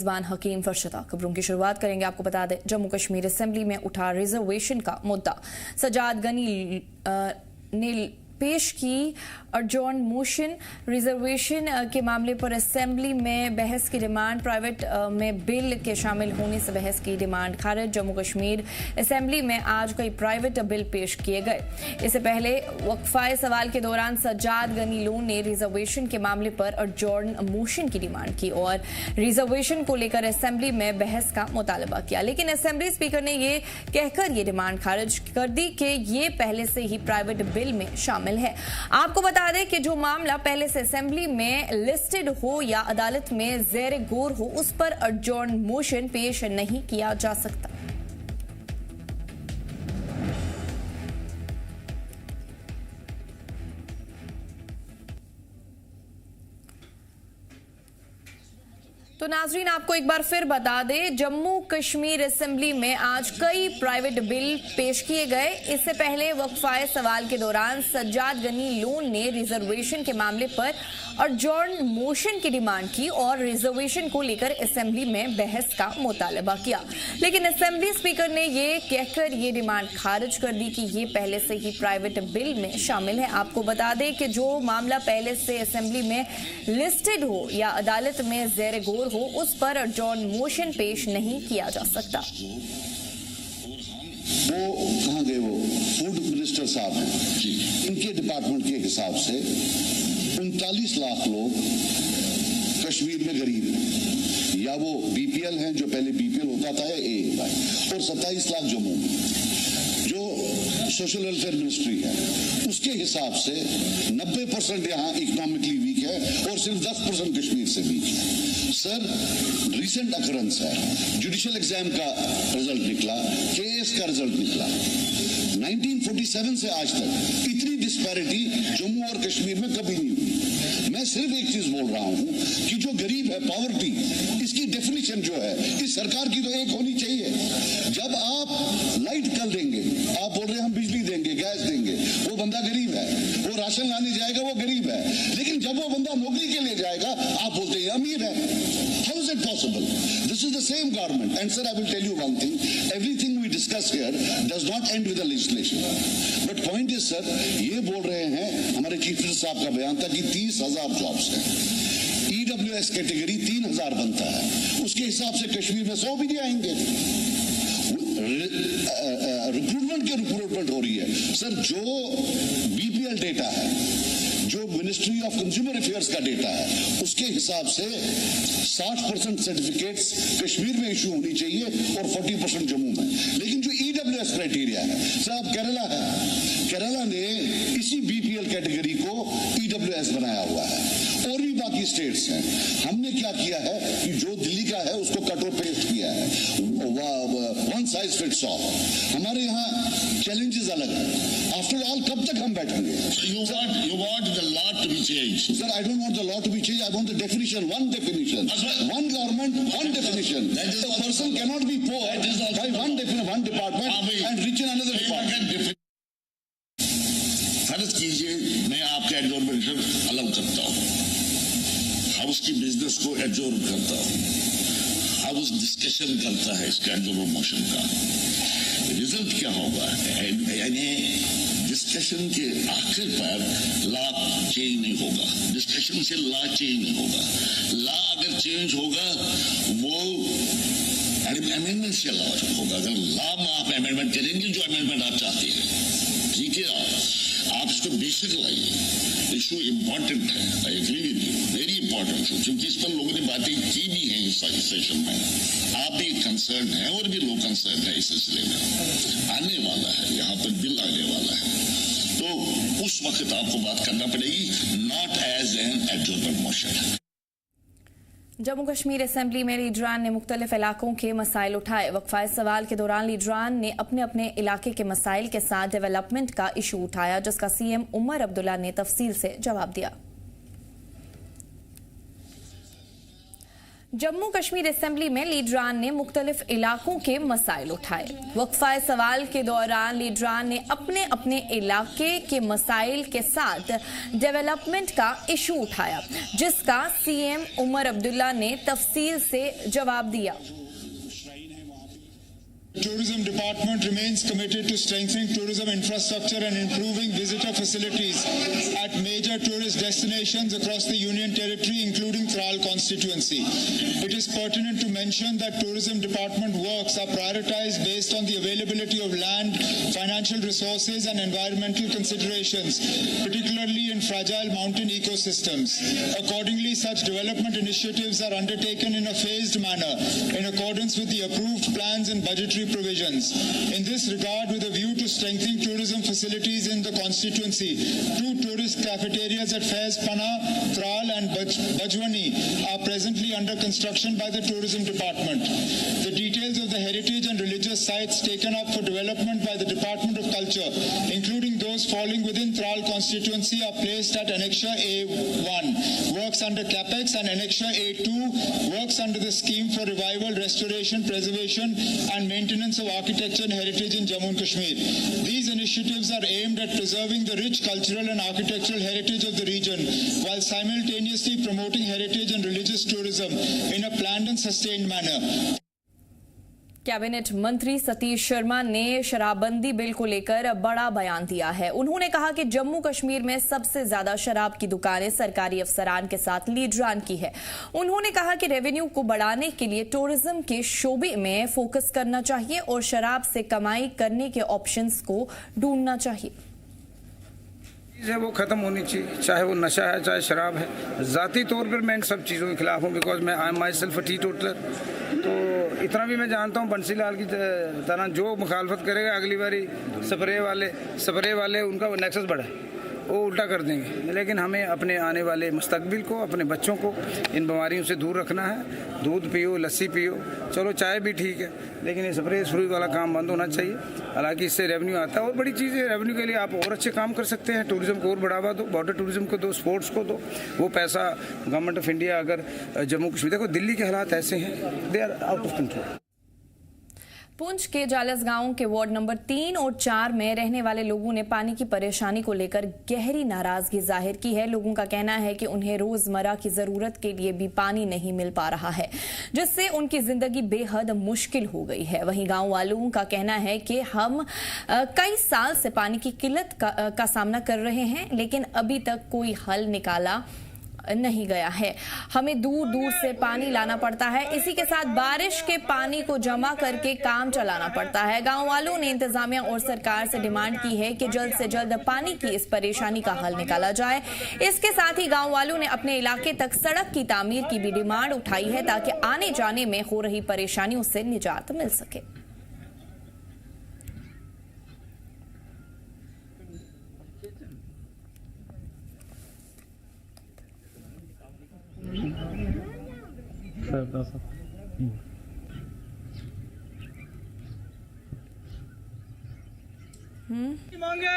मेजबान हकीम फरशदा। खबरों की शुरुआत करेंगे। आपको बता दें, जम्मू कश्मीर असेंबली में उठा रिजर्वेशन का मुद्दा। सजाद गनी ने पेश की अर्जॉन मोशन। रिजर्वेशन के मामले पर असेंबली में बहस की डिमांड। प्राइवेट में बिल के शामिल होने से बहस की डिमांड खारिज। जम्मू कश्मीर असेंबली में आज कई प्राइवेट बिल पेश किए गए। इससे पहले वक्फाए सवाल के दौरान सजाद गनी लोन ने रिजर्वेशन के मामले पर अर्जॉन मोशन की डिमांड की और रिजर्वेशन को लेकर असेंबली में बहस का मुतालबा किया, लेकिन असेंबली स्पीकर ने ये कहकर ये डिमांड खारिज कर दी कि ये पहले से ही प्राइवेट बिल में शामिल है। आपको बता दें कि जो मामला पहले से असेंबली में लिस्टेड हो या अदालत में ज़ेर गौर हो, उस पर अर्जॉन मोशन पेश नहीं किया जा सकता। तो नाजरीन, आपको एक बार फिर बता दें, जम्मू कश्मीर असेंबली में आज कई प्राइवेट बिल पेश किए गए। इससे पहले वक्फाए सवाल के दौरान सज्जाद गनी लोन ने रिजर्वेशन के मामले पर अर्जॉन मोशन की डिमांड की और रिजर्वेशन को लेकर असेंबली में बहस का मुतालबा किया, लेकिन असेंबली स्पीकर ने ये कहकर ये डिमांड खारिज कर दी कि ये पहले से ही प्राइवेट बिल में शामिल है। आपको बता दें कि जो मामला पहले से असेंबली में लिस्टेड हो या अदालत में ज़ेर गौर हो, उस पर अर्जॉन मोशन पेश नहीं किया जा सकता। वो कहाँ गए? वो फूड मिनिस्टर साहब हैं जी, इनके डिपार्टमेंट के हिसाब से 39 लाख लोग कश्मीर में गरीब हैं, या वो बीपीएल हैं, जो पहले बीपीएल होता था, ए और 27 लाख जम्मू में। जो सोशल वेलफेयर मिनिस्ट्री है उसके हिसाब से 90% यहाँ इकोनॉमिकली वीक है और सिर्फ 10% कश्मीर से वीक है। सर, रिसेंट अकरेंस है, जुडिशियल एग्जाम का रिजल्ट निकला, केएस का रिजल्ट निकला। 1947 से आज तक इतनी डिस्पैरिटी जम्मू और कश्मीर में कभी नहीं हुई। मैं सिर्फ एक चीज बोल रहा हूं कि जो गरीब है, पॉवर्टी, इसकी डेफिनेशन जो है इस सरकार की तो एक होनी चाहिए। जब आप लाइट कर देंगे, आप बोल रहे हैं हम बिजली देंगे, गैस देंगे, वो बंदा गरीब है। वो राशन लाने जाएगा, वो गरीब है, लेकिन जब वो बंदा नौकरी के लिए जाएगा, आप बोलते हैं अमीर है। How is it possible? This is the same government. And sir, I will tell you one thing, everything we discuss here does not end with the legislation. But point is sir, ये बोल रहे हैं, हमारे chief minister साहब का बयान था कि 30,000 जॉब्स हैं। ईडब्ल्यूएस कैटेगरी 3,000 बनता है, उसके हिसाब से कश्मीर में 100 भी नहीं आएंगे। रिक्रूटमेंट हो रही है सर। जो बीपीएल डेटा है, जो मिनिस्ट्री ऑफ कंज्यूमर अफेयर्स का डेटा है, उसके हिसाब से 60% सर्टिफिकेट्स कश्मीर में इशू होनी चाहिए और 40% जम्मू में। लेकिन जो ईडब्ल्यूएस क्राइटेरिया है सर, अब केरला है, केरला ने इसी बीपीएल कैटेगरी को ईडब्ल्यूएस बनाया हुआ है, और भी बाकी स्टेट्स हैं। हमने क्या किया है कि जो दिल्ली का है उसको कट और पेस्ट किया है, वन साइज फिट्स ऑल। हमारे यहाँ चैलेंजेस अलग हैं। आफ्टर ऑल, कब तक हम बैठेंगे? You want the law to be changed. Sir, I don't want the law to be changed. I want the definition, one definition. One government, one definition. A person cannot be poor by one department and rich in another department. फर्ज कीजिए मैं आपका एडजॉर्मेंट अलग करता हूँ, house की business को एडजॉर्म करता हूँ, हाउस डिस्कशन करता है इसका एडजॉर्म मोशन का। रिजल्ट क्या होगा? यानी डिस्कशन के आखिर पर लॉ चेंज नहीं होगा, डिस्कशन से लॉ चेंज नहीं होगा। लॉ अगर चेंज होगा वो अमेंडमेंट से लॉ होगा। अगर लॉ में आप अमेंडमेंट करेंगे जो अमेंडमेंट आप चाहते हैं, ठीक है, आप इसको बेसिक लाइए। इशू इम्पोर्टेंट है, I agree with you, very important issue, क्योंकि इस पर लोगों ने बातें की भी हैं इस सेशन में। आप भी कंसर्न है और भी लोग कंसर्न है इस सिलसिले में। आने वाला है, यहाँ पर बिल आने वाला है, तो उस वक्त आपको बात करना पड़ेगी, not as an adjournment motion. Jammu Kashmir assembly में लीडरान ने मुख्तलिफ इलाकों के मसाइल उठाए। वक्फाए सवाल के दौरान लीडरान ने अपने अपने इलाके के मसाइल के साथ डेवलपमेंट का इशू उठाया, जिसका सीएम उमर अब्दुल्ला ने तफसील से जवाब दिया। जम्मू कश्मीर असेंबली में लीडरान ने मुख्तलिफ इलाकों के मसाइल उठाए। वक्फा सवाल के दौरान लीडरान ने अपने अपने इलाके के मसाइल के साथ डेवलपमेंट का इशू उठाया, जिसका सीएम उमर अब्दुल्ला ने तफसील से जवाब दिया। Tourism Department remains committed to strengthening tourism infrastructure and improving visitor facilities at major tourist destinations across the Union Territory, including Tral constituency. It is pertinent to mention that Tourism Department works are prioritized based on the availability of land, financial resources and environmental considerations, particularly in fragile mountain ecosystems. Accordingly, such development initiatives are undertaken in a phased manner in accordance with the approved plans and budgetary provisions. In this regard, with a view to strengthening tourism facilities in the constituency, 2 tourist cafeterias at Faiz Pana, Tral and Bajwani are presently under construction by the Tourism Department. The details of the heritage and religious sites taken up for development by the Department of Culture, including those falling within Tral constituency, are placed at Annexure A1, works under CAPEX, and Annexure A2, works under the Scheme for Revival, Restoration, Preservation and Maintenance of Architecture and Heritage in Jammu and Kashmir. These initiatives are aimed at preserving the rich cultural and architectural heritage of the region while simultaneously promoting heritage and religious tourism in a planned and sustained manner. Cabinet मंत्री सतीश शर्मा ने शराबबंदी bill को लेकर बड़ा बयान दिया है। उन्होंने कहा कि जम्मू कश्मीर में सबसे ज्यादा शराब की दुकानें सरकारी अफसरान के साथ लीडरान की है। उन्होंने कहा कि रेवेन्यू को बढ़ाने के लिए टूरिज्म के शोबे में फोकस करना चाहिए और शराब से कमाई करने के ऑप्शंस को ढूंढना चाहिए। वो खत्म होनी चाहिए, चाहे वो नशा है चाहे शराब है। ज़ाती तौर पर मैं इन सब चीज़ों के खिलाफ हूँ, बिकॉज मैं आई एम माई सेल्फ अ टीटोटलर। तो इतना भी मैं जानता हूँ बंसी लाल की तरह जो मुखालफत करेगा अगली बारी स्प्रे वाले उनका नेक्सस बढ़ा है, वो उल्टा कर देंगे। लेकिन हमें अपने आने वाले मुस्तकबिल को, अपने बच्चों को इन बीमारियों से दूर रखना है। दूध पियो, लस्सी पियो, चलो चाय भी ठीक है, लेकिन ये स्प्रे वाला काम बंद होना चाहिए। हालांकि इससे रेवेन्यू आता है और बड़ी चीज़ है, रेवेन्यू के लिए आप और अच्छे काम कर सकते हैं। टूरिज्म को और बढ़ावा दो, बॉर्डर टूरिज्म को दो, स्पोर्ट्स को दो। वो पैसा गवर्नमेंट ऑफ इंडिया अगर जम्मू कश्मीर, देखो दिल्ली के हालात ऐसे हैं, they are out of control. Poonch के जालस गांव के वार्ड नंबर 3 और 4 में रहने वाले लोगों ने पानी की परेशानी को लेकर गहरी नाराजगी जाहिर की है। लोगों का कहना है कि उन्हें रोजमर्रा की जरूरत के लिए भी पानी नहीं मिल पा रहा है, जिससे उनकी जिंदगी बेहद मुश्किल हो गई है। वहीं गांव वालों का कहना है कि हम कई साल से पानी की किल्लत का सामना कर रहे हैं, लेकिन अभी तक कोई हल निकाला नहीं गया है। हमें दूर दूर से पानी लाना पड़ता है, इसी के साथ बारिश के पानी को जमा करके काम चलाना पड़ता है। गांव वालों ने इंतजामिया और सरकार से डिमांड की है कि जल्द से जल्द पानी की इस परेशानी का हल निकाला जाए। इसके साथ ही गांव वालों ने अपने इलाके तक सड़क की तामीर की भी डिमांड उठाई है, ताकि आने जाने में हो रही परेशानियों से निजात मिल सके। मांगे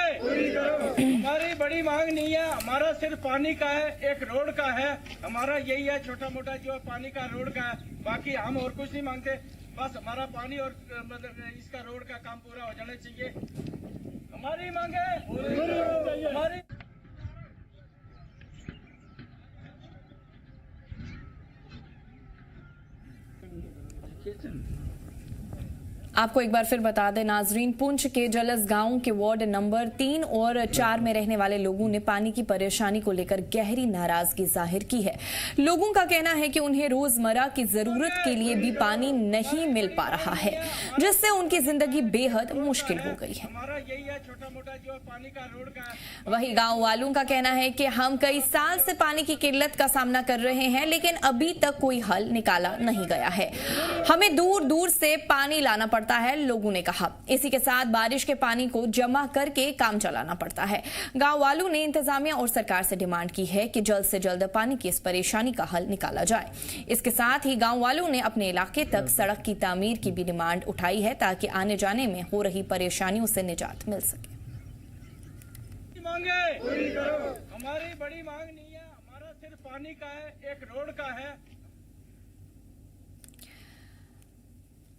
हमारी बड़ी मांग नहीं है, हमारा सिर्फ पानी का है, एक रोड का है। हमारा यही है, छोटा मोटा जो पानी का रोड का है, बाकी हम और कुछ नहीं मांगते। बस हमारा पानी और मतलब इसका रोड का काम पूरा हो जाना चाहिए। हमारी मांगे हमारी आपको एक बार फिर बता दें नाजरीन, पुंछ के जलस गांव के वार्ड नंबर 3 और 4 में रहने वाले लोगों ने पानी की परेशानी को लेकर गहरी नाराजगी जाहिर की है। लोगों का कहना है कि उन्हें रोजमर्रा की जरूरत के लिए भी पानी नहीं मिल पा रहा है, जिससे उनकी जिंदगी बेहद मुश्किल हो गई है। वहीं गांव वालों का कहना है कि हम कई साल से पानी की किल्लत का सामना कर रहे हैं, लेकिन अभी तक कोई हल निकाला नहीं गया है। हमें दूर दूर से पानी लाना पड़ता है, लोगों ने कहा। इसी के साथ बारिश के पानी को जमा करके काम चलाना पड़ता है। गांव वालों ने इंतजामिया और सरकार से डिमांड की है कि जल्द से जल्द पानी की इस परेशानी का हल निकाला जाए। इसके साथ ही गांव वालों ने अपने इलाके तक सड़क की तामीर की भी डिमांड उठाई है, ताकि आने जाने में हो रही परेशानियों से निजात मिल सके। हमारी बड़ी मांग नहीं है, हमारा सिर्फ पानी का है, एक रोड का है।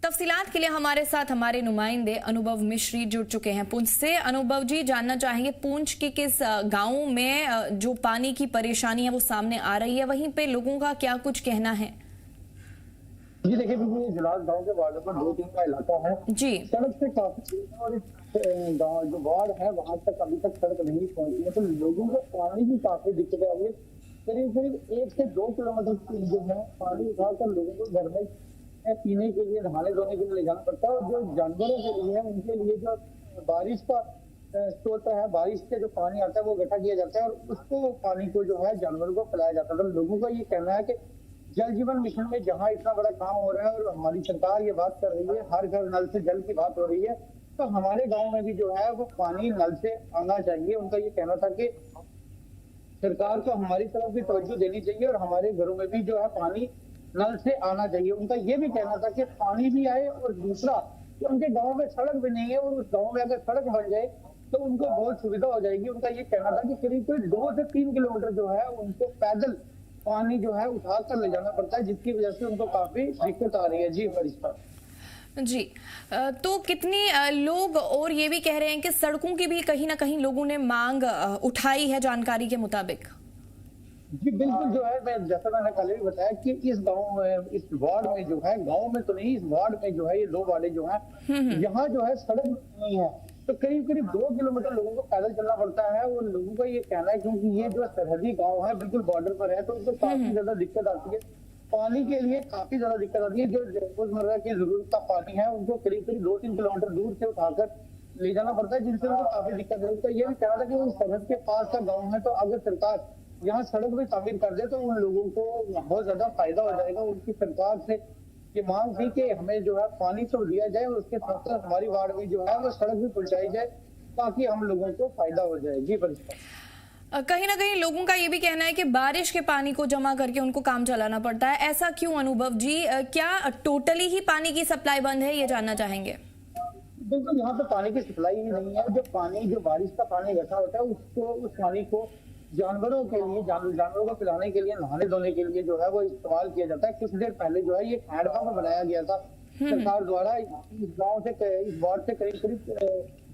तफसीलात के लिए हमारे साथ हमारे नुमाइंदे अनुभव मिश्री जुड़ चुके हैं पुंछ से। अनुभव जी, जानना चाहेंगे पुंछ के किस गांव में जो पानी की परेशानी है वो सामने आ रही है, वहीं पे लोगों का क्या कुछ कहना है? जी देखिए, ये जुलास गांव के वार्ड पर 2-3 का इलाका है जी। सड़क से काफी और गांव जो वार्ड है वहां तक अभी तक सड़क नहीं पहुंची है, तो लोगों को पानी की काफी दिक्कत आ रही है। करीब 1 से 2 किलोमीटर जो है पानी उठाकर लोगों को घर में पीने के लिए, नहाने धोने के लिए ले जाना पड़ता है। और जो जानवरों के लिए उनके लिए जो बारिश का स्रोत है, बारिश से जो पानी आता है वो इकट्ठा किया जाता है और उसको पानी को जो है जानवरों को पिलाया जाता है। तो लोगों का ये कहना है कि जल जीवन मिशन में जहाँ इतना बड़ा काम हो रहा है और हमारी सरकार ये बात कर रही है, हर घर नल से जल की बात हो रही है, तो हमारे गांव में भी जो है वो पानी नल से आना चाहिए। उनका ये कहना था कि सरकार को हमारी तरफ भी तवज्जो देनी चाहिए और हमारे घरों में भी जो है पानी नल से आना चाहिए। उनका ये भी कहना था कि पानी भी आए और दूसरा कि उनके गांव में सड़क भी नहीं है और उस गांव में अगर सड़क बन जाए तो उनको बहुत सुविधा हो जाएगी। उनका ये कहना था कि करीब 2 से 3 किलोमीटर जो है उनको पैदल पानी जो है उठा कर ले जाना पड़ता है, जिसकी वजह से उनको काफी दिक्कत आ रही है। जी जी, तो कितने लोग और ये भी कह रहे हैं कि सड़कों की भी कहीं ना कहीं लोगों ने मांग उठाई है जानकारी के मुताबिक? जी बिल्कुल, जो है मैं जैसा मैंने कल भी बताया कि इस गांव में, इस वार्ड में जो है, गांव में तो नहीं, इस वार्ड में जो है ये 2 वार्डे जो है यहाँ जो है सड़क नहीं है, तो करीब 2 किलोमीटर लोगों को पैदल चलना पड़ता है। और लोगों का ये कहना है क्योंकि ये जो सरहदी गांव है बिल्कुल बॉर्डर पर है, तो उनको काफी ज्यादा दिक्कत आती है, पानी के लिए काफी ज्यादा दिक्कत आती है। जो रोजमर्रा की जरूरत का पानी है उनको करीब 2-3 किलोमीटर दूर से उठाकर ले जाना पड़ता है, जिनसे उनको काफी दिक्कत है। उनका ये भी कहना था कि वो सरहद के पास का गाँव है, तो अगर सरकार यहाँ सड़क भी तामीर कर दे तो उन लोगों को बहुत ज्यादा फायदा हो जाएगा। उनकी सरकार से ये मांग थी कि हमें जो है पानी तो दिया जाए और उसके साथ साथ हमारी वार्ड में जो है वो सड़क भी पहुंचाई जाए ताकि हम लोगों को फायदा हो जाए। जी कहीं ना कहीं लोगों का ये भी कहना है कि बारिश के पानी को जमा करके उनको काम चलाना पड़ता है, ऐसा क्यों अनुभव जी? क्या टोटली ही पानी की सप्लाई बंद है, ये जानना चाहेंगे? बिल्कुल, यहाँ पे पानी की सप्लाई ही नहीं है। जो बारिश का पानी इकट्ठा होता है उसको, उस पानी को जानवरों के लिए, जानवरों को पिलाने के लिए, नहाने धोने के लिए जो है वो इस्तेमाल किया जाता है। कुछ देर पहले जो है ये हैंडपंप बनाया गया था सरकार द्वारा इस गांव से, इस वार्ड से करीब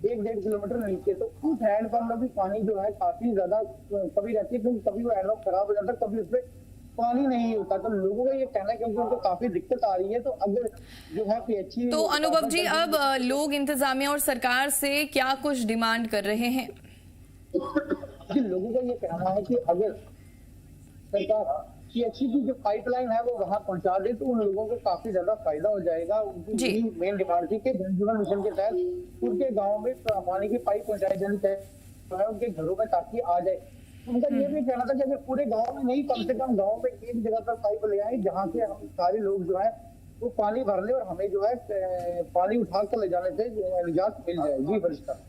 1-1.5 किलोमीटर नीचे। तो उस हैंडपंप में भी पानी जो है काफी ज्यादा कभी रहती है, क्योंकि कभी वो हैंडपंप खराब हो जाता है, कभी उसमें पानी नहीं होता। तो लोगों का ये कहना है क्योंकि उनको काफी दिक्कत आ रही है, तो अगर जो है पीएचई। तो अनुभव जी, अब लोग इंतजामिया और सरकार से क्या कुछ डिमांड कर रहे हैं? जी, लोगों का ये कहना है कि अगर सरकार पीएचई की जो पाइपलाइन है वो वहां पहुंचा दे तो उन लोगों को काफी ज्यादा फायदा हो जाएगा। उनकी मेन डिमांड थी कि जल जीवन मिशन के तहत उनके गांव में पानी की पाइप पहुंचाई जानी चाहिए उनके घरों में ताकि आ जाए। उनका ये भी कहना था कि अगर पूरे गाँव में नहीं, कम से कम गाँव में एक जगह पर पाइप ले आए जहाँ से हम सारे लोग जो है वो पानी भर ले और हमें जो है पानी उठा कर ले जाने से निजात मिल जाए। जी फरिश्ता,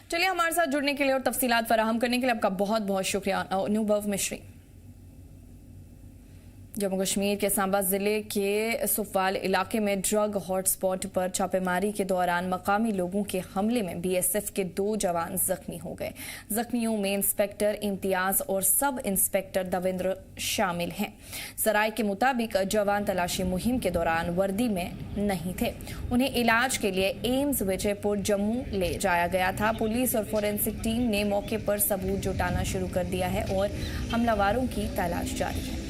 चलिए, हमारे साथ जुड़ने के लिए और तफसीलात फराहम करने के लिए आपका बहुत बहुत शुक्रिया अनुभव मिश्री। जम्मू कश्मीर के सांबा जिले के सुफवाल इलाके में ड्रग हॉटस्पॉट पर छापेमारी के दौरान मकामी लोगों के हमले में बीएसएफ के 2 जवान जख्मी हो गए। जख्मियों में इंस्पेक्टर इम्तियाज और सब इंस्पेक्टर देवेंद्र शामिल हैं। सराय के मुताबिक जवान तलाशी मुहिम के दौरान वर्दी में नहीं थे। उन्हें इलाज के लिए एम्स विजयपुर जम्मू ले जाया गया था। पुलिस और फोरेंसिक टीम ने मौके पर सबूत जुटाना शुरू कर दिया है और हमलावरों की तलाश जारी है।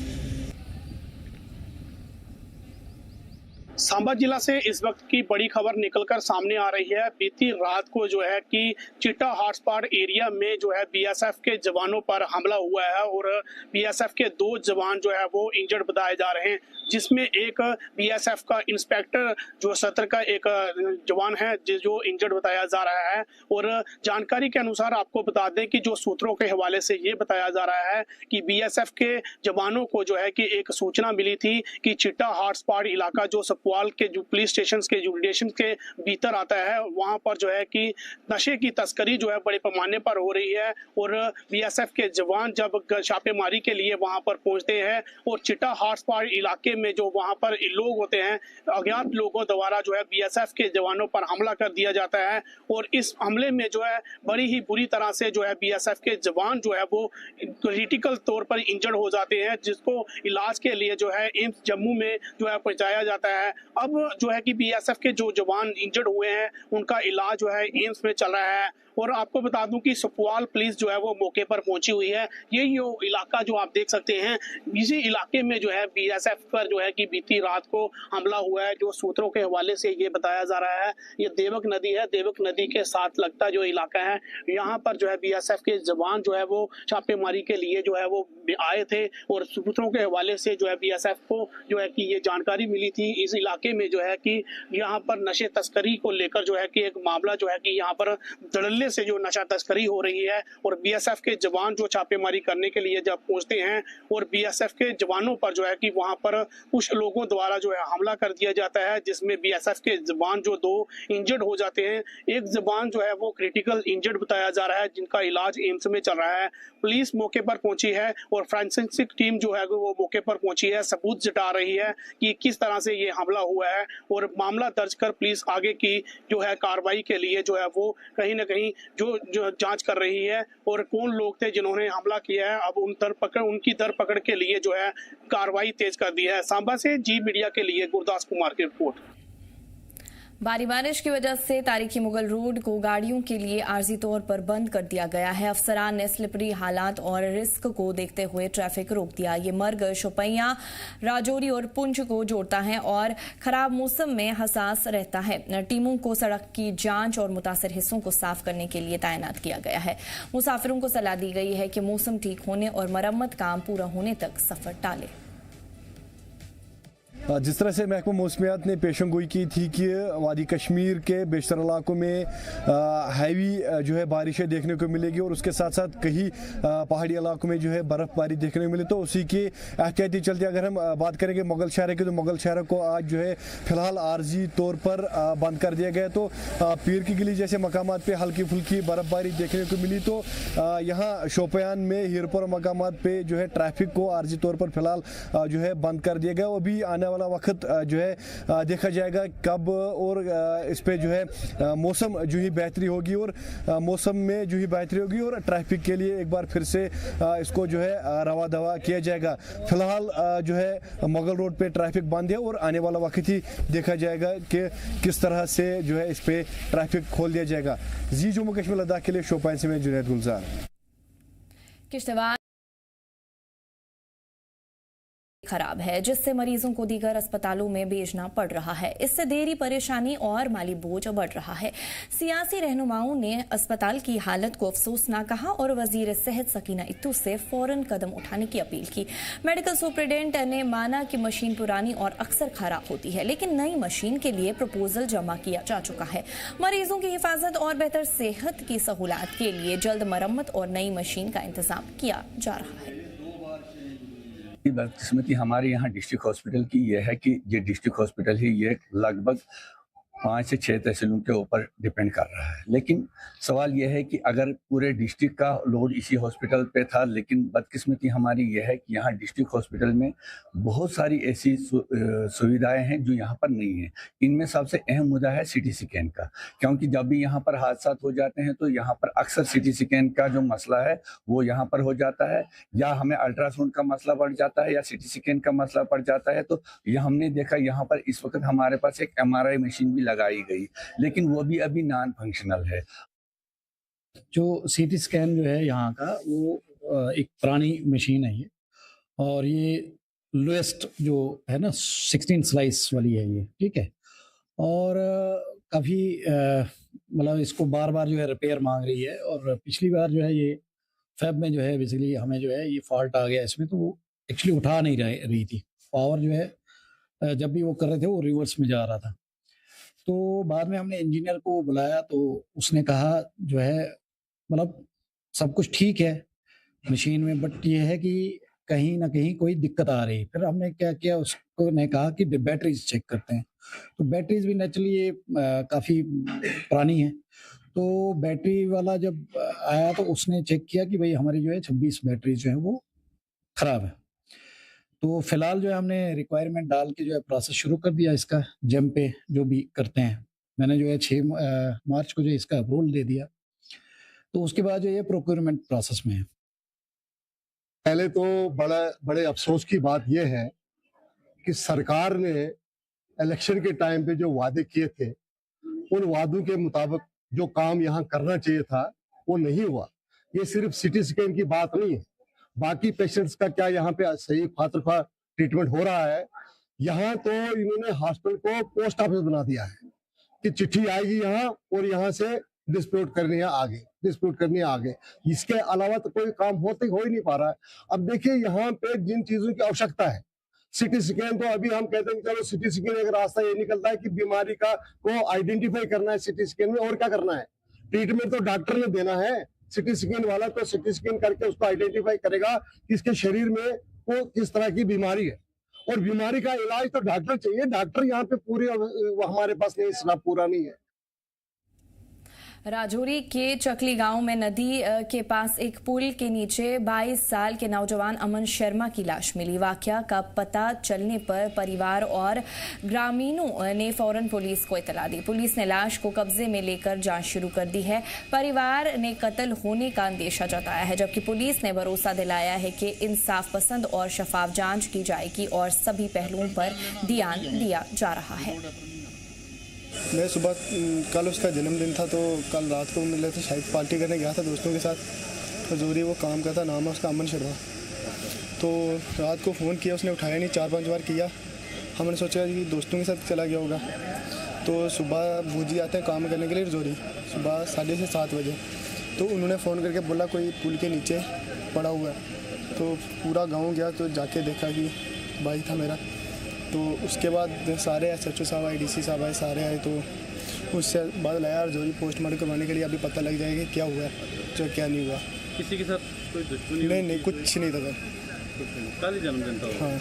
सांबा जिला से इस वक्त की बड़ी खबर निकलकर सामने आ रही है। बीती रात को जो है कि चिट्टा हॉटस्पॉट एरिया में जो है बीएसएफ के जवानों पर हमला हुआ है और बीएसएफ के 2 जवान जो है वो इंजर्ड बताए जा रहे हैं, जिसमें एक बीएसएफ का इंस्पेक्टर जो 70 का एक जवान है जो इंजर्ड बताया जा रहा है। और जानकारी के अनुसार आपको बता दें कि जो सूत्रों के हवाले से ये बताया जा रहा है कि बीएसएफ के जवानों को जो है कि एक सूचना मिली थी कि चिट्टा हॉटस्पॉट इलाका जो सपवाल के जो पुलिस स्टेशन के जुडिशन के भीतर आता है, वहां पर जो है कि नशे की तस्करी जो है बड़े पैमाने पर हो रही है। और बीएसएफ के जवान जब छापेमारी के लिए वहां पर पहुंचते हैं और चिट्टा हॉटस्पॉट इलाके में जो वहां पर लोग होते हैं, अज्ञात लोगों द्वारा जो है बीएसएफ के जवानों पर हमला कर दिया जाता है और इस हमले में जो है बड़ी ही बुरी तरह से जो है बीएसएफ के जवान जो है वो क्रिटिकल तौर पर इंजर्ड हो जाते हैं, जिसको इलाज के लिए जो है एम्स जम्मू में जो है पहुंचाया जाता है। अब जो है कि बीएसएफ के जो जवान इंजर्ड हुए हैं उनका इलाज जो है एम्स में चल रहा है। और आपको बता दूं कि सुपवाल पुलिस जो है वो मौके पर पहुंची हुई है। यही वो इलाका जो आप देख सकते हैं, इसी इलाके में जो है बीएसएफ पर जो है कि बीती रात को हमला हुआ है। जो सूत्रों के हवाले से ये बताया जा रहा है, ये देवक नदी है, देवक नदी के साथ लगता जो इलाका है, यहाँ पर जो है बीएसएफ के जवान जो है वो छापेमारी के लिए जो है वो आए थे और सूत्रों के हवाले से जो है बीएसएफ को जो है कि ये जानकारी मिली थी इस इलाके में जो है कि यहाँ पर नशे तस्करी को लेकर जो है कि एक मामला जो है कि यहाँ पर धड़ल्ले से जो नशा तस्करी हो रही है और बीएसएफ के जवान जो छापेमारी करने के लिए जब पहुंचते हैं और बीएसएफ के जवानों पर जो है कि वहां पर कुछ लोगों द्वारा जो है हमला कर दिया जाता है, जिसमें बीएसएफ के जवान जो 2 इंजर्ड हो जाते हैं। एक जवान जो है वो क्रिटिकल इंजर्ड बताया जा रहा है, जिनका इलाज एम्स में चल रहा है। पुलिस मौके पर पहुंची है और फोरेंसिक टीम जो है वो मौके पर पहुंची है, सबूत जुटा रही है कि किस तरह से ये हमला हुआ है और मामला दर्ज कर पुलिस आगे की जो है कार्रवाई के लिए जो है वो कहीं ना कहीं जो जांच कर रही है और कौन लोग थे जिन्होंने हमला किया है, अब उनकी धरपकड़ के लिए जो है कार्रवाई तेज कर दी है। सांबा से जी मीडिया के लिए गुरदास कुमार की रिपोर्ट। भारी बारिश की वजह से तारीखी मुगल रोड को गाड़ियों के लिए आर्जी तौर पर बंद कर दिया गया है। अफसरान ने स्लिपरी हालात और रिस्क को देखते हुए ट्रैफिक रोक दिया। ये मार्ग शोपियां, राजौरी और पुंछ को जोड़ता है और खराब मौसम में हसास रहता है। टीमों को सड़क की जांच और मुतासर हिस्सों को साफ करने के लिए तैनात किया गया है। मुसाफिरों को सलाह दी गई है कि मौसम ठीक होने और मरम्मत काम पूरा होने तक सफर टालें। जिस तरह से महकमा मौसमियात ने पेशन गोई की थी कि वादी कश्मीर के बेशतर इलाकों में हैवी जो है बारिशें देखने को मिलेगी और उसके साथ साथ कहीं पहाड़ी इलाकों में जो है बर्फ़बारी देखने को मिले, तो उसी के एहतियाती चलते अगर हम बात करेंगे मुगल शहर की, तो मुगल शहर को आज जो है फ़िलहाल आर्जी तौर पर बंद कर दिया गया। तो पीर की गली जैसे मकामात पर हल्की फुल्की बर्फ़बारी देखने को मिली, तो यहाँ शोपियान में हीरपुर मकामात पर जो है ट्रैफिक को आर्जी तौर पर फ़िलहाल जो है बंद कर दिया गया। अभी आने वाला वक्त जो है देखा जाएगा कब और इस पे जो है मौसम जो ही बेहतरी होगी और मौसम में जो ही बेहतरी होगी और ट्रैफिक के लिए एक बार फिर से इसको जो है रवा दवा किया जाएगा। फिलहाल जो है मुगल रोड पे ट्रैफिक बंद है और आने वाला वक्त ही देखा जाएगा कि किस तरह से जो है इस पे ट्रैफिक खोल दिया जाएगा। जी जम्मू कश्मीर लद्दाख के लिए शोपियां से मैं जुनैद गुलजार। किश्तवाड़ खराब है, जिससे मरीजों को दीगर अस्पतालों में भेजना पड़ रहा है। इससे देरी, परेशानी और माली बोझ बढ़ रहा है। सियासी रहनुमाओं ने अस्पताल की हालत को अफसोसनाक कहा और वजीर सेहत सकीना इत्तू से फौरन कदम उठाने की अपील की। मेडिकल सुपरिटेंडेंट ने माना कि मशीन पुरानी और अक्सर खराब होती है, लेकिन नई मशीन के लिए प्रपोजल जमा किया जा चुका है। मरीजों की हिफाजत और बेहतर सेहत की सहूलत के लिए जल्द मरम्मत और नई मशीन का इंतजाम किया जा रहा है। बदकिस्मती हमारे यहाँ डिस्ट्रिक्ट हॉस्पिटल की यह है कि ये डिस्ट्रिक्ट हॉस्पिटल ही ये लगभग 5 से 6 तहसीलों के ऊपर डिपेंड कर रहा है। लेकिन सवाल यह है कि अगर पूरे डिस्ट्रिक्ट का लोड इसी हॉस्पिटल पे था, लेकिन बदकिस्मती हमारी यह है कि यहाँ डिस्ट्रिक्ट हॉस्पिटल में बहुत सारी ऐसी सुविधाएं हैं जो यहाँ पर नहीं है। इनमें सबसे अहम मुद्दा है सीटी स्कैन का, क्योंकि जब भी यहाँ पर हादसा हो जाते हैं तो यहाँ पर अक्सर सीटी स्कैन का जो मसला है वो यहाँ पर हो जाता है, या हमें अल्ट्रासाउंड का मसला बढ़ जाता है या सीटी स्कैन का मसला पड़ जाता है। तो ये हमने देखा यहाँ पर इस वक्त हमारे पास एक MRI मशीन भी लगाई गई, लेकिन वो भी अभी नॉन फंक्शनल है। जो सीटी स्कैन जो है यहाँ का वो एक पुरानी मशीन है ये, और ये लोएस्ट जो है ना 16 स्लाइस वाली है ये, ठीक है। और काफ़ी मतलब इसको बार बार जो है रिपेयर मांग रही है, और पिछली बार जो है ये फेब में जो है बेसिकली हमें जो है ये फॉल्ट आ गया इसमें, तो वो एक्चुअली उठा नहीं रही थी। पावर जो है जब भी वो कर रहे थे वो रिवर्स में जा रहा था। तो बाद में हमने इंजीनियर को बुलाया तो उसने कहा जो है मतलब सब कुछ ठीक है मशीन में, बट ये है कि कहीं ना कहीं कोई दिक्कत आ रही। फिर हमने क्या किया, उसको ने कहा कि बैटरीज चेक करते हैं। तो बैटरीज भी नेचुरली ये काफ़ी पुरानी है, तो बैटरी वाला जब आया तो उसने चेक किया कि भाई हमारी जो है 26 बैटरी जो है वो ख़राब है। तो फिलहाल जो है हमने रिक्वायरमेंट डाल के जो है प्रोसेस शुरू कर दिया इसका, जेम पे जो भी करते हैं। मैंने जो है 6 मार्च को जो इसका अप्रूवल दे दिया, तो उसके बाद जो ये प्रोक्योरमेंट प्रोसेस में है। पहले तो बड़े अफसोस की बात यह है कि सरकार ने इलेक्शन के टाइम पे जो वादे किए थे, उन वादों के मुताबिक जो काम यहाँ करना चाहिए था वो नहीं हुआ। ये सिर्फ सिटी स्कैन की बात नहीं है, बाकी पेशेंट्स का क्या यहाँ पे सही फातरफा ट्रीटमेंट हो रहा है। यहाँ तो इन्होंने हॉस्पिटल को पोस्ट ऑफिस बना दिया है कि चिट्ठी आएगी यहाँ और यहाँ से डिस्प्यूट करनी है आगे। इसके अलावा तो कोई काम हो ही नहीं पा रहा है। अब देखिए यहाँ पे जिन चीजों की आवश्यकता है, सिटी स्कैन तो अभी हम कहते हैं कि चलो सिटी स्कैन एक रास्ता ये निकलता है कि बीमारी को आइडेंटिफाई करना है सिटी स्कैन में, और क्या करना है, ट्रीटमेंट तो डॉक्टर ने देना है। सिटी स्कैन वाला तो सिटी स्कैन करके उसको आइडेंटिफाई करेगा कि इसके शरीर में वो किस तरह की बीमारी है, और बीमारी का इलाज तो डॉक्टर चाहिए। डॉक्टर यहाँ पे पूरे हमारे पास नहीं, स्टाफ पूरा नहीं है। राजौरी के चकली गांव में नदी के पास एक पुल के नीचे 22 साल के नौजवान अमन शर्मा की लाश मिली। वाकया का पता चलने पर परिवार और ग्रामीणों ने फौरन पुलिस को इतला दी। पुलिस ने लाश को कब्जे में लेकर जांच शुरू कर दी है। परिवार ने कत्ल होने का अंदेशा जताया है, जबकि पुलिस ने भरोसा दिलाया है कि इंसाफ पसंद और शफाफ जांच की जाएगी और सभी पहलुओं पर ध्यान दिया जा रहा है। मैं सुबह कल उसका जन्मदिन था, तो कल रात को मिले थे, शायद पार्टी करने गया था दोस्तों के साथ। हजूरी वो काम करता, नाम है उसका अमन शर्मा। तो रात को फ़ोन किया, उसने उठाया नहीं, 4-5 बार किया। हमने सोचा कि दोस्तों के साथ चला गया होगा। तो सुबह भूजी आते हैं काम करने के लिए रजौरी, सुबह 6:30 से 7 बजे। तो उन्होंने फ़ोन करके बोला कोई पुल के नीचे पड़ा हुआ है। तो पूरा गाँव गया, तो जाके देखा कि भाई था मेरा। तो उसके बाद सारे SHO साहब आए, DC साहब आए, सारे आए। तो उससे बाद लाया रजौरी पोस्टमार्टम करवाने के लिए। अभी पता लग जाएगा क्या हुआ जो क्या नहीं हुआ। किसी के साथ कोई दुश्मनी? नहीं, कुछ नहीं था सर। खाली जन्मदिन था? हाँ,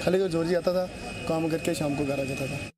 खाली रजौरी आता था, काम करके शाम को घर आ जाता था।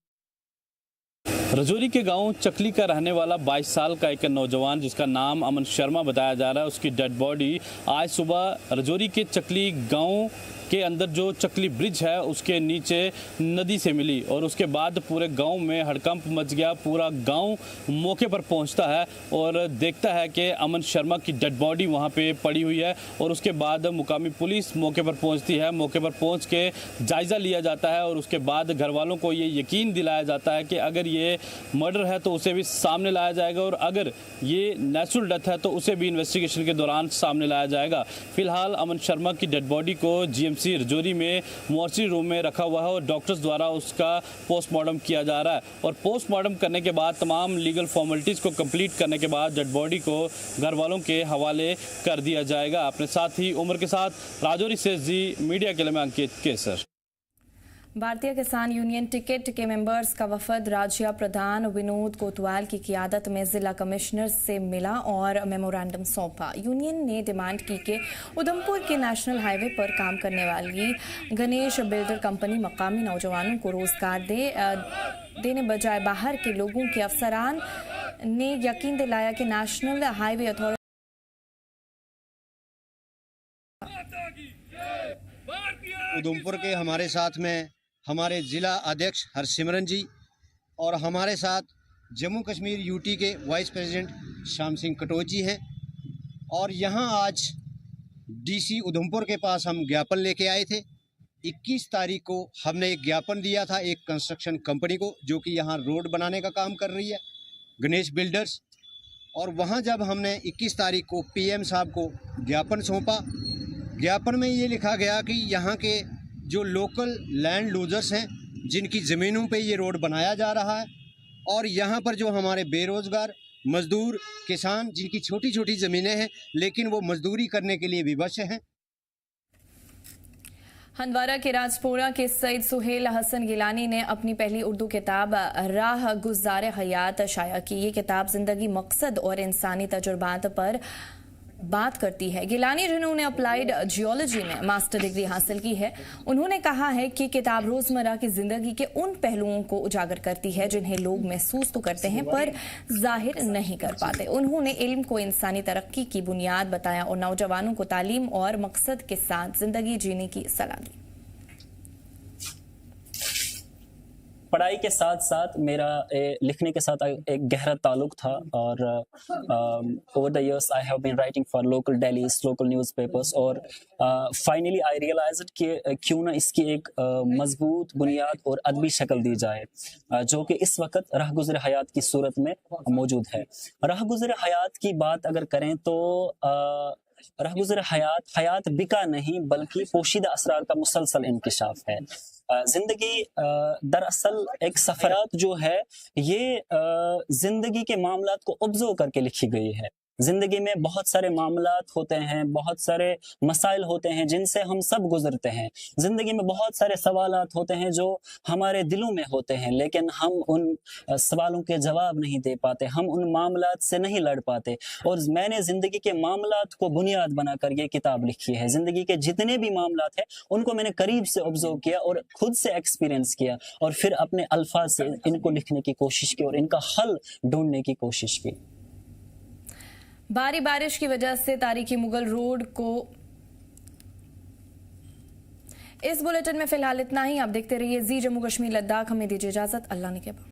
रजौरी के गांव चकली का रहने वाला 22 साल का एक नौजवान जिसका नाम अमन शर्मा बताया जा रहा है, उसकी डेड बॉडी आज सुबह रजौरी के चकली गांव के अंदर जो चकली ब्रिज है उसके नीचे नदी से मिली, और उसके बाद पूरे गांव में हड़कंप मच गया। पूरा गांव मौके पर पहुंचता है और देखता है कि अमन शर्मा की डेड बॉडी वहां पे पड़ी हुई है, और उसके बाद मुकामी पुलिस मौके पर पहुंचती है। मौके पर पहुंच के जायज़ा लिया जाता है और उसके बाद घर वालों को ये यकीन दिलाया जाता है कि अगर ये मर्डर है तो उसे भी सामने लाया जाएगा, और अगर ये नेचुरल डेथ है तो उसे भी इन्वेस्टिगेशन के दौरान सामने लाया जाएगा। फिलहाल अमन शर्मा की डेड बॉडी को GMC रजौरी में मॉर्चरी रूम में रखा हुआ है और डॉक्टर्स द्वारा उसका पोस्टमार्टम किया जा रहा है, और पोस्टमार्टम करने के बाद तमाम लीगल फॉर्मेलिटीज़ को कंप्लीट करने के बाद डेड बॉडी को घर वालों के हवाले कर दिया जाएगा। अपने साथ ही उमर के साथ राजौरी से जी मीडिया के लिए मैं अंकित केसर। भारतीय किसान यूनियन टिकट के मेंबर्स का वफद राज्य प्रधान विनोद कोतवाल की क़ियादत में जिला कमिश्नर से मिला और मेमोरेंडम सौंपा। यूनियन ने डिमांड की कि उधमपुर के नेशनल हाईवे पर काम करने वाली गणेश बिल्डर कंपनी मकामी नौजवानों को रोजगार देने बजाय बाहर के लोगों के अफसरान ने यकीन दिलाया कि नेशनल हाईवे अथॉरिटी उधमपुर के हमारे साथ में हमारे ज़िला अध्यक्ष हरसिमरन जी और हमारे साथ जम्मू कश्मीर यूटी के वाइस प्रेसिडेंट श्याम सिंह कटोच जी हैं। और यहाँ आज DC उधमपुर के पास हम ज्ञापन लेके आए थे। 21 तारीख को हमने एक ज्ञापन दिया था एक कंस्ट्रक्शन कंपनी को जो कि यहाँ रोड बनाने का काम कर रही है, गणेश बिल्डर्स। और वहाँ जब हमने 21 तारीख को PM साहब को ज्ञापन सौंपा, ज्ञापन में ये लिखा गया कि यहाँ के जो लोकल लैंड लूजर्स हैं जिनकी ज़मीनों पे ये रोड बनाया जा रहा है, और यहाँ पर जो हमारे बेरोज़गार मज़दूर किसान जिनकी छोटी छोटी ज़मीनें हैं लेकिन वो मज़दूरी करने के लिए विवश हैं। हंदवारा के राजपुरा के सईद सुहेल हसन गिलानी ने अपनी पहली उर्दू किताब राह गुज़ारे हयात शाया की। ये किताब जिंदगी, मकसद और इंसानी तजुर्बात पर बात करती है। गिलानी जिन्होंने अप्लाइड जियोलॉजी में मास्टर डिग्री हासिल की है, उन्होंने कहा है कि किताब रोजमर्रा की जिंदगी के उन पहलुओं को उजागर करती है जिन्हें लोग महसूस तो करते हैं पर जाहिर नहीं कर पाते। उन्होंने इल्म को इंसानी तरक्की की बुनियाद बताया और नौजवानों को तालीम और मकसद के साथ जिंदगी जीने की सलाह दी। पढ़ाई के साथ साथ मेरा लिखने के साथ एक गहरा ताल्लुक था और over the years I have been writing for local dailies, local newspapers और फाइनली आई रियलाइज्ड कि क्यों ना इसकी एक मजबूत बुनियाद और अदबी शक्ल दी जाए जो कि इस वक्त राह गुज़र हयात की सूरत में मौजूद है। राह गुज़र हयात की बात अगर करें तो राह गुज़र हयात बिका नहीं बल्कि पोशीदा असरार का मुसलसल इंकिशाफ है। जिंदगी दरअसल एक सफरात जो है ये जिंदगी के मामलात को ऑब्जर्व करके लिखी गई है। जिंदगी में बहुत सारे मामलात होते हैं, बहुत सारे मसाइल होते हैं जिनसे हम सब गुजरते हैं। जिंदगी में बहुत सारे सवालात होते हैं जो हमारे दिलों में होते हैं, लेकिन हम उन सवालों के जवाब नहीं दे पाते, हम उन मामलात से नहीं लड़ पाते। और मैंने जिंदगी के मामलात को बुनियाद बनाकर ये किताब लिखी है। जिंदगी के जितने भी मामलात हैं उनको मैंने करीब से ऑब्जर्व किया और खुद से एक्सपीरियंस किया और फिर अपने अल्फाज से इनको लिखने की कोशिश की और इनका हल ढूंढने की कोशिश की। भारी बारिश की वजह से तारीखी मुगल रोड को इस बुलेटिन में फिलहाल इतना ही। आप देखते रहिए जी जम्मू कश्मीर लद्दाख। हमें दीजिए इजाजत। अल्लाह ने के बाद।